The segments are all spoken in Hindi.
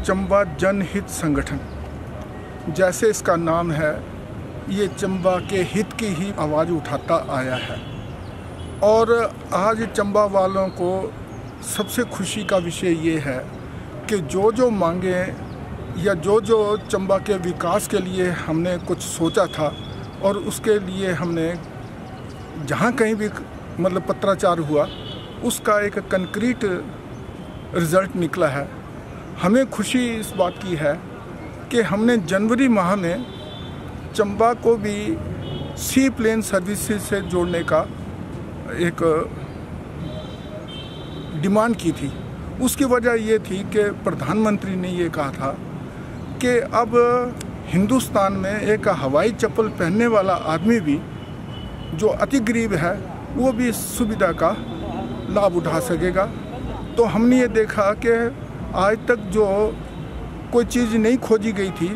चंबा जनहित संगठन, जैसे इसका नाम है, ये चंबा के हित की ही आवाज़ उठाता आया है। और आज चंबा वालों को सबसे खुशी का विषय ये है कि जो मांगे या जो चंबा के विकास के लिए हमने कुछ सोचा था और उसके लिए हमने जहाँ कहीं भी मतलब पत्राचार हुआ, उसका एक कंक्रीट रिज़ल्ट निकला है। हमें खुशी इस बात की है कि हमने जनवरी माह में चंबा को भी सी प्लेन सर्विसेज से जोड़ने का एक डिमांड की थी। उसकी वजह ये थी कि प्रधानमंत्री ने ये कहा था कि अब हिंदुस्तान में एक हवाई चप्पल पहनने वाला आदमी भी जो अति गरीब है वो भी इस सुविधा का लाभ उठा सकेगा। तो हमने ये देखा कि आज तक जो कोई चीज़ नहीं खोजी गई थी,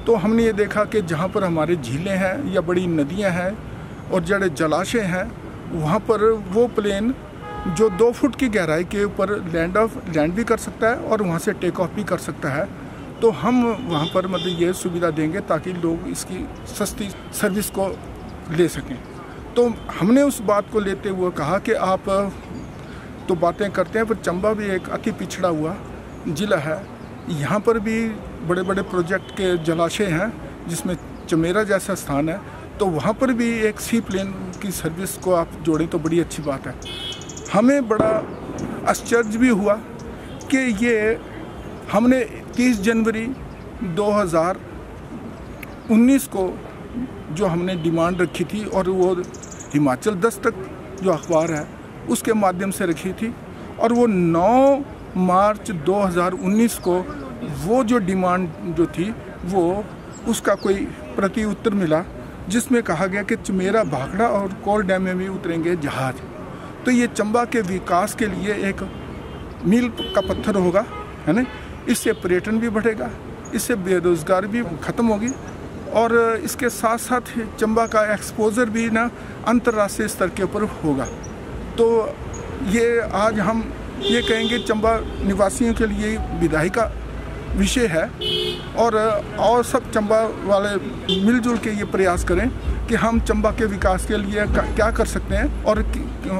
तो हमने ये देखा कि जहाँ पर हमारे झीलें हैं या बड़ी नदियाँ हैं और जड़े जलाशय हैं, वहाँ पर वो प्लेन जो 2 फुट की गहराई के ऊपर लैंड भी कर सकता है और वहाँ से टेक ऑफ भी कर सकता है। तो हम वहाँ पर मतलब ये सुविधा देंगे ताकि लोग इसकी सस्ती सर्विस को ले सकें। तो हमने उस बात को लेते हुए कहा कि आप तो बातें करते हैं, पर चंबा भी एक अति पिछड़ा हुआ ज़िला है। यहाँ पर भी बड़े बड़े प्रोजेक्ट के जलाशय हैं, जिसमें चमेरा जैसा स्थान है, तो वहाँ पर भी एक सी प्लेन की सर्विस को आप जोड़ें तो बड़ी अच्छी बात है। हमें बड़ा आश्चर्य भी हुआ कि ये हमने 30 जनवरी 2019 को जो हमने डिमांड रखी थी, और वो हिमाचल दस्तक जो अखबार है उसके माध्यम से रखी थी, और वो 9 मार्च 2019 को वो जो डिमांड जो थी वो उसका कोई प्रति उत्तर मिला, जिसमें कहा गया कि चमेरा, भाखड़ा और कोल डैम में भी उतरेंगे जहाज। तो ये चंबा के विकास के लिए एक मील का पत्थर होगा, है ना। इससे पर्यटन भी बढ़ेगा, इससे बेरोजगार भी ख़त्म होगी, और इसके साथ साथ चंबा का एक्सपोजर भी ना अंतर्राष्ट्रीय स्तर के ऊपर होगा। तो ये आज हम ये कहेंगे चंबा निवासियों के लिए विदाई का विषय है, और सब चंबा वाले मिलजुल के ये प्रयास करें कि हम चंबा के विकास के लिए क्या कर सकते हैं और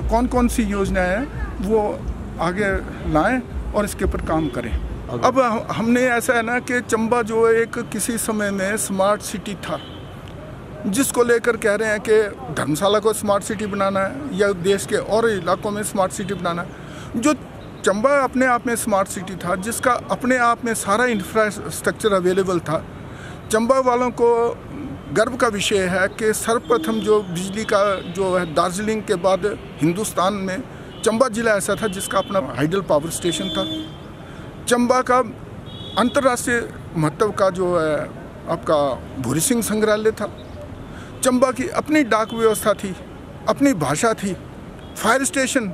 कौन कौन सी योजनाएं हैं वो आगे लाएं और इसके ऊपर काम करें। अब हमने ऐसा है ना कि चंबा जो एक किसी समय में स्मार्ट सिटी था, जिसको लेकर कह रहे हैं कि धर्मशाला को स्मार्ट सिटी बनाना है या देश के और इलाकों में स्मार्ट सिटी बनाना है। जो चंबा अपने आप में स्मार्ट सिटी था, जिसका अपने आप में सारा इंफ्रास्ट्रक्चर अवेलेबल था। चंबा वालों को गर्व का विषय है कि सर्वप्रथम जो बिजली का जो है दार्जिलिंग के बाद हिंदुस्तान में चंबा ज़िला ऐसा था जिसका अपना हाइडल पावर स्टेशन था। चंबा का अंतर्राष्ट्रीय महत्व का जो है आपका भूरी सिंह संग्रहालय था। चंबा की अपनी डाक व्यवस्था थी, अपनी भाषा थी, फायर स्टेशन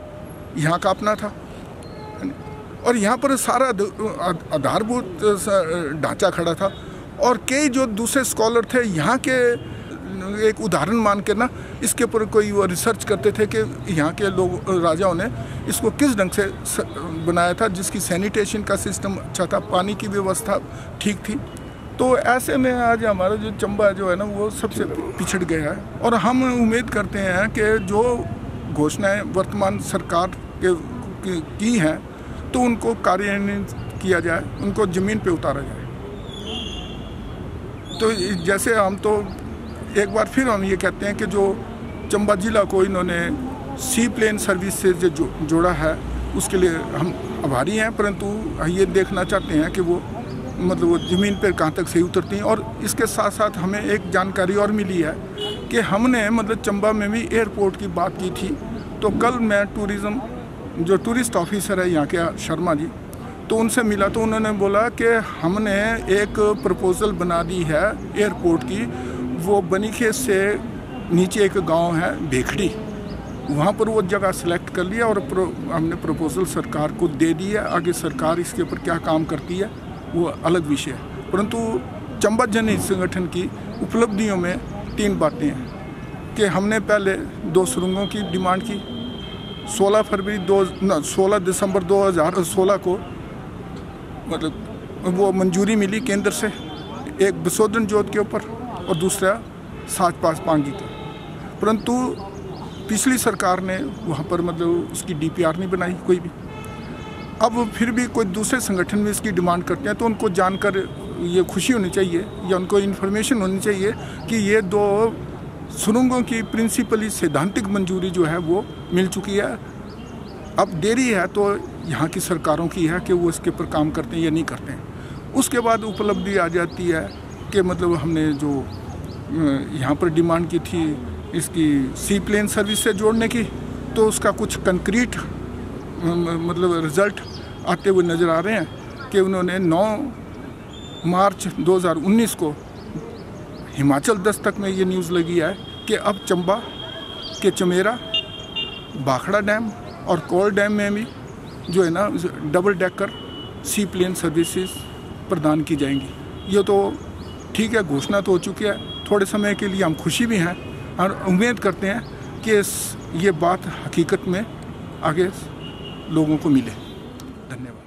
यहाँ का अपना था, और यहाँ पर सारा आधारभूत ढांचा खड़ा था। और कई जो दूसरे स्कॉलर थे यहाँ के एक उदाहरण मान के ना इसके ऊपर कोई वो रिसर्च करते थे कि यहाँ के लोग राजाओं ने इसको किस ढंग से बनाया था, जिसकी सैनिटेशन का सिस्टम अच्छा था, पानी की व्यवस्था ठीक थी। तो ऐसे में आज हमारा जो चंबा जो है ना वो सबसे पिछड़ गया है, और हम उम्मीद करते हैं कि जो घोषणाएं वर्तमान सरकार की हैं तो उनको कार्यान्वित किया जाए, उनको ज़मीन पे उतारा जाए। तो जैसे हम तो एक बार फिर हम ये कहते हैं कि जो चंबा ज़िला को इन्होंने सी प्लेन सर्विस से जो जोड़ा है उसके लिए हम आभारी हैं, परंतु ये देखना चाहते हैं कि वो मतलब वो ज़मीन पर कहाँ तक सही उतरती हैं। और इसके साथ साथ हमें एक जानकारी और मिली है कि हमने मतलब चंबा में भी एयरपोर्ट की बात की थी। तो कल मैं जो टूरिस्ट ऑफिसर है यहाँ के शर्मा जी, तो उनसे मिला तो उन्होंने बोला कि हमने एक प्रपोज़ल बना दी है एयरपोर्ट की। वो बनीखेत से नीचे एक गांव है भेखड़ी, वहाँ पर वो जगह सेलेक्ट कर लिया और हमने प्रपोज़ल सरकार को दे दी है। आगे सरकार इसके ऊपर क्या काम करती है वो अलग विषय है, परंतु चंबा जनहित संगठन की उपलब्धियों में 3 बातें हैं कि हमने पहले 2 सुरंगों की डिमांड की। 16 दिसंबर 2016 को मतलब वो मंजूरी मिली केंद्र से, एक बसोदन जोत के ऊपर और दूसरा साच पास पांगी का। परंतु पिछली सरकार ने वहाँ पर मतलब उसकी DPR नहीं बनाई कोई भी। अब फिर भी कोई दूसरे संगठन में इसकी डिमांड करते हैं तो उनको जानकर ये खुशी होनी चाहिए या उनको इन्फॉर्मेशन होनी चाहिए कि ये 2 सुरंगों की प्रिंसिपली सैद्धांतिक मंजूरी जो है वो मिल चुकी है। अब देरी है तो यहाँ की सरकारों की है कि वो इसके ऊपर काम करते हैं या नहीं करते हैं। उसके बाद उपलब्धि आ जाती है कि मतलब हमने जो यहाँ पर डिमांड की थी इसकी सी प्लेन सर्विस से जोड़ने की, तो उसका कुछ कंक्रीट मतलब रिज़ल्ट आते हुए नज़र आ रहे हैं कि उन्होंने 9 मार्च 2019 को हिमाचल दस्तक में ये न्यूज़ लगी है कि अब चंबा के चमेरा, भाखड़ा डैम और कोल डैम में भी जो है ना डबल डेकर सी प्लेन सर्विसेज प्रदान की जाएंगी। ये तो ठीक है, घोषणा तो हो चुकी है। थोड़े समय के लिए हम खुशी भी हैं और उम्मीद करते हैं कि ये बात हकीकत में आगे लोगों को मिले। धन्यवाद।